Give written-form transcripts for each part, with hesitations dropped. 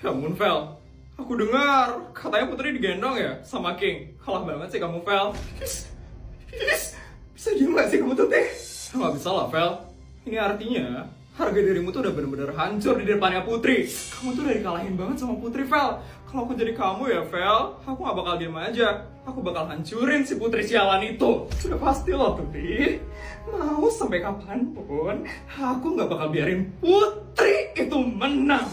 Ya ampun, Vel. Aku dengar katanya Putri digendong ya sama King. Kalah banget sih kamu, Vel. Bisa diem gak sih kamu tuh, Teh? Gak bisa lah, Vel. Ini artinya harga dirimu tuh udah bener-bener hancur di depannya Putri. Kamu tuh udah dikalahin banget sama Putri, Vel. Kalau aku jadi kamu ya, Vel, aku gak bakal diem aja. Aku bakal hancurin si Putri sialan itu. Sudah pasti loh, Putri. Mau sampai kapanpun, aku gak bakal biarin Putri itu menang.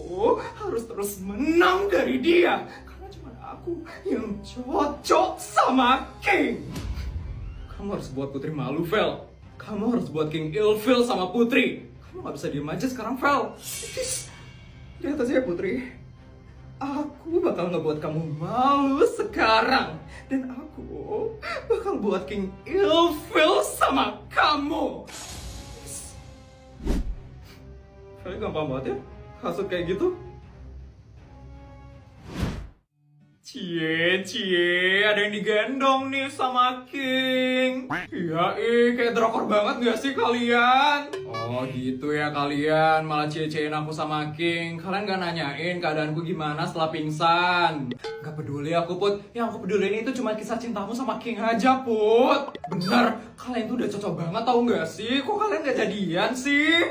Aku harus terus menang dari dia. Karena cuma aku yang cocok sama King. Kamu harus buat Putri malu, Vel. Kamu harus buat King ilfil sama Putri. Kamu gak bisa diem aja sekarang, Vel. Lihat aja ya, Putri. Aku bakal ngebuat kamu malu sekarang. Dan aku bakal buat King ilfil sama kamu. Kalian gampang banget ya hasut kayak gitu. Cie, ada yang digendong nih sama King. Iya, kayak drakor banget gak sih kalian? Oh gitu ya kalian, malah cie-ciein aku sama King. Kalian gak nanyain keadaanku gimana setelah pingsan. Gak peduli aku, Put. Yang aku peduli itu cuma kisah cintamu sama King aja, Put. Bener, kalian tuh udah cocok banget tau gak sih? Kok kalian gak jadian sih?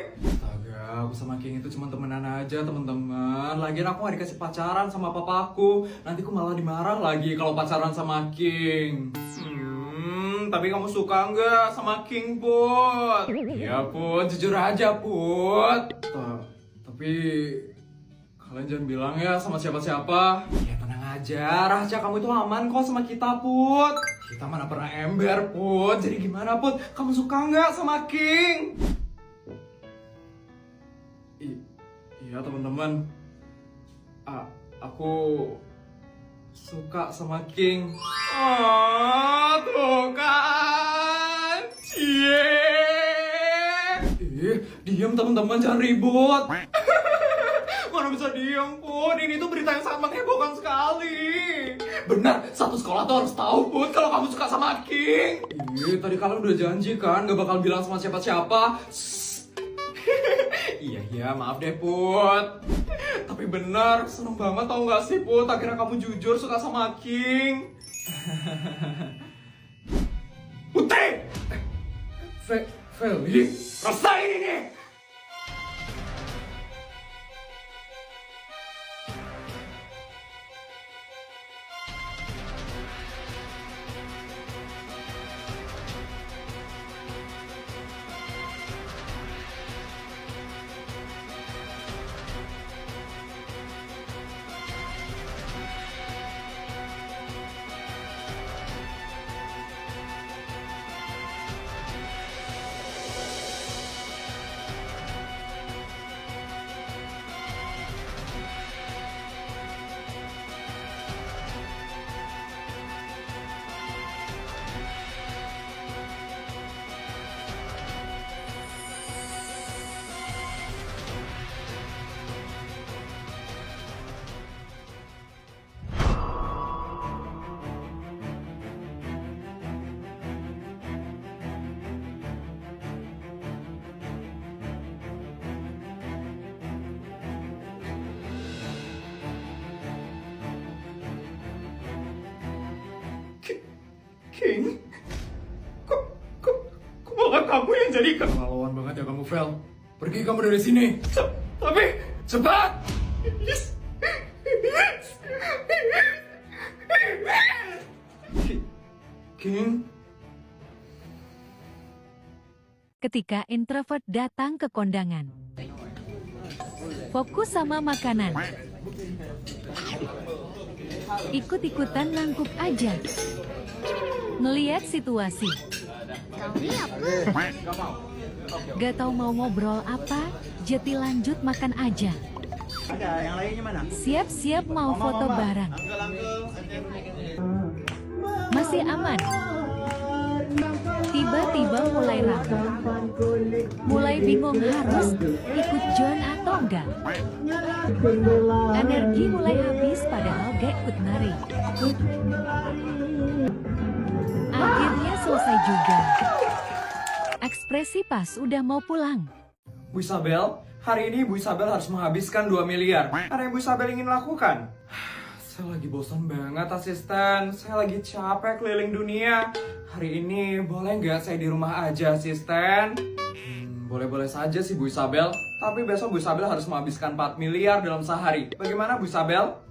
Aku sama King itu cuma temenan aja, temen-temen. Lagian aku gak dikasih pacaran sama papaku. Nanti aku malah dimarah lagi kalau pacaran sama King. Tapi kamu suka nggak sama King, Put? Iya, Put. Jujur aja, Put. Tapi kalian jangan bilang ya sama siapa-siapa. Ya tenang aja, rahasia kamu itu aman kok sama kita, Put. Kita mana pernah ember, Put. Jadi gimana, Put? Kamu suka nggak sama King? Iya teman-teman, aku suka sama King. Tuh kan, diam teman-teman, jangan ribut. Mana bisa diam, Put? Ini tuh berita yang sangat menghebohkan sekali. Benar, satu sekolah tuh harus tahu, Put, kalau kamu suka sama King. Tadi kalian udah janji kan, gak bakal bilang sama siapa-siapa. Iya, maaf deh, Put. Tapi benar, seneng banget tau gak sih, Put? Akhirnya kamu jujur suka sama King. Putri! Feli, rasain ini! King? Kok malah kamu yang jadi keterlaluan banget ya kamu, Vel. Pergi kamu dari sini. Tapi, cepat! King? Ketika introvert datang ke kondangan. Fokus sama makanan. Ikut-ikutan nangkuk aja. Ngeliat situasi. Gak tau mau ngobrol apa, jadi lanjut makan aja. Ada yang lainnya mana? Siap-siap mau foto bareng. Masih aman. Tiba-tiba mulai ragu. Mulai bingung harus ikut John atau enggak. Energi mulai habis padahal gak ikut nari. Akhirnya selesai juga. Ekspresi pas udah mau pulang. Bu Isabel, Hari ini Bu Isabel harus menghabiskan 2 miliar. Ada yang Bu Isabel ingin lakukan? Saya lagi bosan banget asisten. Saya lagi capek keliling dunia. Hari ini boleh nggak saya di rumah aja asisten? Boleh-boleh saja sih Bu Isabel. Tapi besok Bu Isabel harus menghabiskan 4 miliar dalam sehari. Bagaimana Bu Isabel?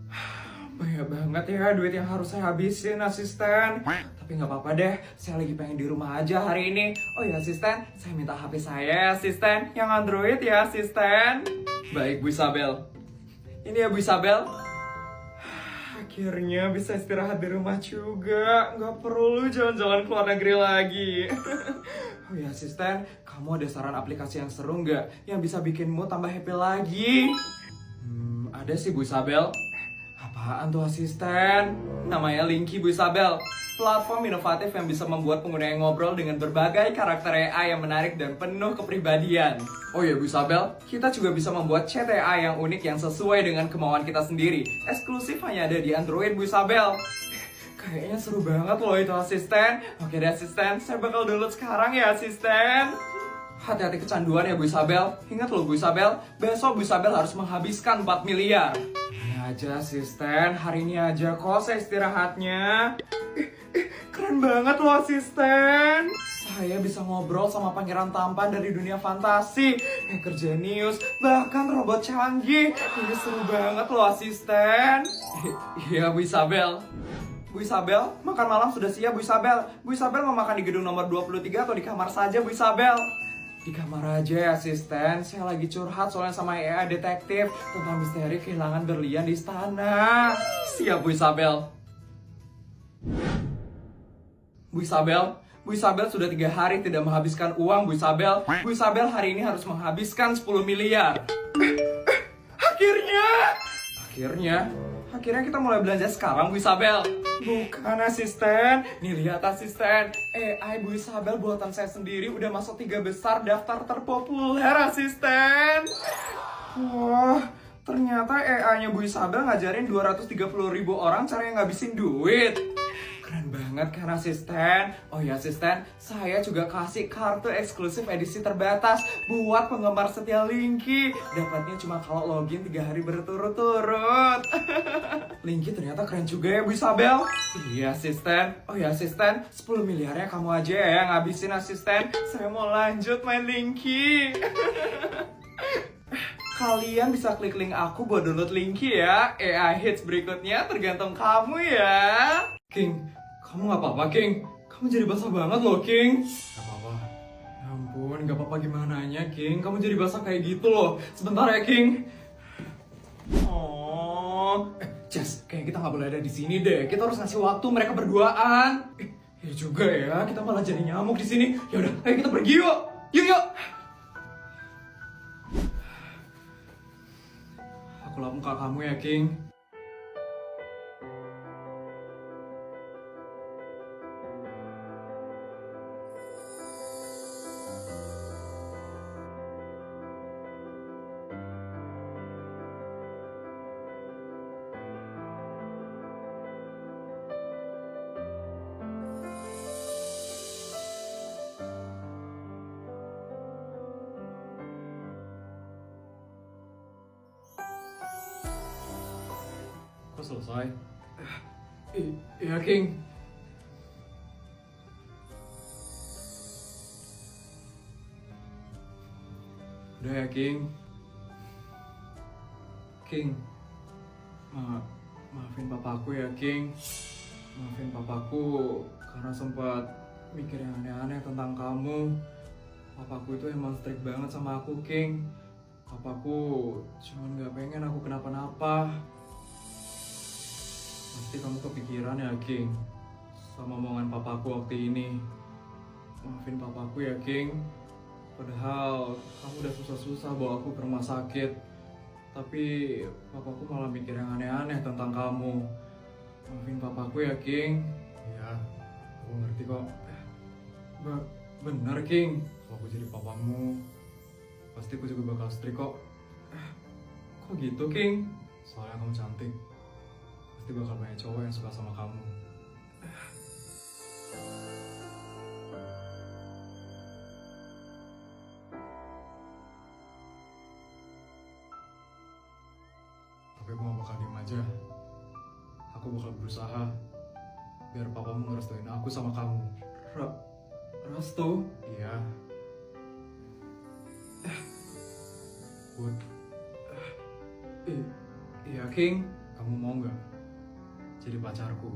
Banyak banget ya duit yang harus saya habisin asisten. Tapi nggak apa-apa deh, saya lagi pengen di rumah aja hari ini. Oh ya asisten, saya minta HP saya ya asisten. Yang Android ya asisten. Baik Bu Isabel. Ini ya Bu Isabel. Akhirnya bisa istirahat di rumah juga. Nggak perlu jalan-jalan ke luar negeri lagi. Oh ya asisten, kamu ada saran aplikasi yang seru nggak? Yang bisa bikinmu tambah happy lagi? Ada sih Bu Isabel. Apaan tuh asisten? Namanya Linky Bu Isabel. Platform inovatif yang bisa membuat pengguna yang ngobrol dengan berbagai karakter AI yang menarik dan penuh kepribadian. Oh ya Bu Isabel, kita juga bisa membuat chat AI yang unik yang sesuai dengan kemauan kita sendiri. Eksklusif hanya ada di Android Bu Isabel. Kayaknya seru banget loh itu asisten. Oke deh asisten, saya bakal download sekarang ya asisten. Hati-hati kecanduan ya Bu Isabel. Ingat loh Bu Isabel, besok Bu Isabel harus menghabiskan 4 miliar. Ini aja asisten, hari ini aja kok saya istirahatnya. Keren banget loh asisten. Saya bisa ngobrol sama pangeran tampan dari dunia fantasi, hacker jenius, bahkan robot canggih. Ini seru banget loh asisten. Iya Bu Isabel. Bu Isabel, makan malam sudah siap Bu Isabel. Bu Isabel mau makan di gedung nomor 23 atau di kamar saja Bu Isabel? Di kamar aja ya asisten, saya lagi curhat soalnya sama AI detektif tentang misteri kehilangan berlian di istana. Siap Bu Isabel. Bu Isabel, Bu Isabel sudah 3 hari tidak menghabiskan uang Bu Isabel. Bu Isabel hari ini harus menghabiskan 10 miliar. Akhirnya kita mulai belanja sekarang Bu Isabel. Bukan asisten, nih lihat asisten. AI Bu Isabel buatan saya sendiri udah masuk 3 besar daftar terpopuler asisten. Wah, ternyata AI-nya Bu Isabel ngajarin 230.000 orang cara yang ngabisin duit. Keren banget kan asisten. Oh ya asisten, saya juga kasih kartu eksklusif edisi terbatas buat penggemar setia Linky. Dapatnya cuma kalau login 3 hari berturut-turut. Linky ternyata keren juga ya Bu Isabel. Iya asisten. Oh ya asisten, 10 miliarnya kamu aja ya yang ngabisin asisten. Saya mau lanjut main Linky. Kalian bisa klik link aku buat download Linky ya. AI hits berikutnya tergantung kamu ya. King, kamu gak apa-apa King? Kamu jadi basah banget loh King. Gak apa-apa. Ya ampun, gak apa-apa gimananya King. Kamu jadi basah kayak gitu loh. Sebentar ya King. Oh, Jess, kayak kita gak boleh ada di sini deh. Kita harus ngasih waktu mereka berduaan. Ya juga ya, kita malah jadi nyamuk di sini. Ya udah, ayo kita pergi yuk. Yuk. Aku lap muka kamu ya King. Kok selesai? Iya King. Udah ya King. King, maafin papaku ya King. Maafin papaku karena sempat mikir yang aneh-aneh tentang kamu. Papaku itu emang strict banget sama aku King. Papaku cuman gak pengen aku kenapa-napa. Pasti kamu kepikiran ya King sama omongan papaku waktu ini. Maafin papaku ya King. Padahal kamu udah susah-susah bawa aku ke rumah sakit. Tapi papaku malah mikir yang aneh-aneh tentang kamu. Maafin papaku ya King. Ya, aku ngerti kok. Bener King, kalau aku jadi papamu pasti aku juga bakal strict kok. Kok gitu King? Soalnya kamu cantik. Pasti bakal banyak cowok yang suka sama kamu. bakal diem aja. Aku bakal berusaha biar papamu ngerestuin aku sama kamu. Restu? Iya. Bud. Iya, King. Kamu mau nggak jadi pacarku?